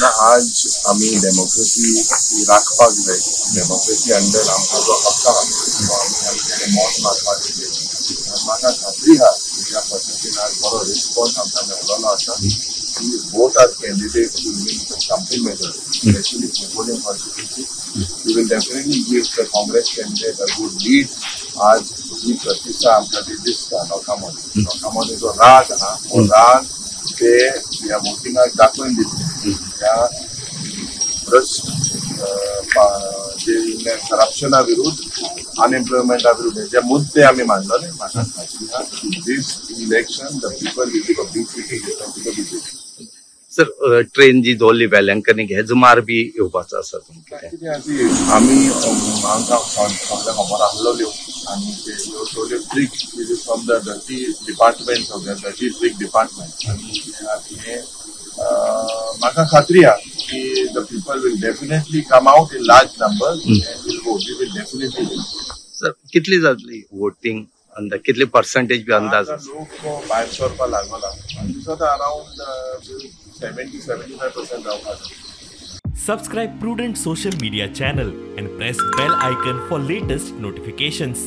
ना आज आम्ही डेमोक्रेसी राखपाक जाय. डेमोक्रेसी अंडर आमचा जो हक्क आहा तो आमी आमचे मत मारपाक दिले. म्हाका खात्री आहा ज्या पद्दतीन आज बरो रिस्पॉन्स आमकां मेळिल्लो आसा की both our candidates will win the something measure, especially Pune constituency. We will definitely give the Congress candidate a good lead. आज ही प्रतिष्ठा आमकां ती दिसता लोकांमध्ये जो राग आहा हो राग ते ह्या वोटिंगाक दाखोवन दितले. ह्या भ्रष्ट जे करप्शना विरुद्ध अनएम्प्लॉयमेंटा विरुद्ध जे मुद्दे आम्ही मांडलेले म्हाका खात्री आहा this election the people will give a big wicket to the BJP. Sir train जी दोल्ली वेल्यांकनी हेजमार बी येवपाचो आसा तुमकां? आमी आमकां सगळ्या खबर आसलेल्यो आनी त्यो सगळ्यो trick from the dirty department of the dirty trick department आनी हे म्हाका खात्री आहा की the people will definitely come out in large numbers and will vote. We will definitely win. Sir कितली जातली वोटिंग अंदाज कितले पर्सेंटेज बी अंदाज लोक भायर सरपा लागला आनी दिसता अराउंड 70-75% जावपाक. Subscribe Prudent social media channel and press bell icon for latest notifications.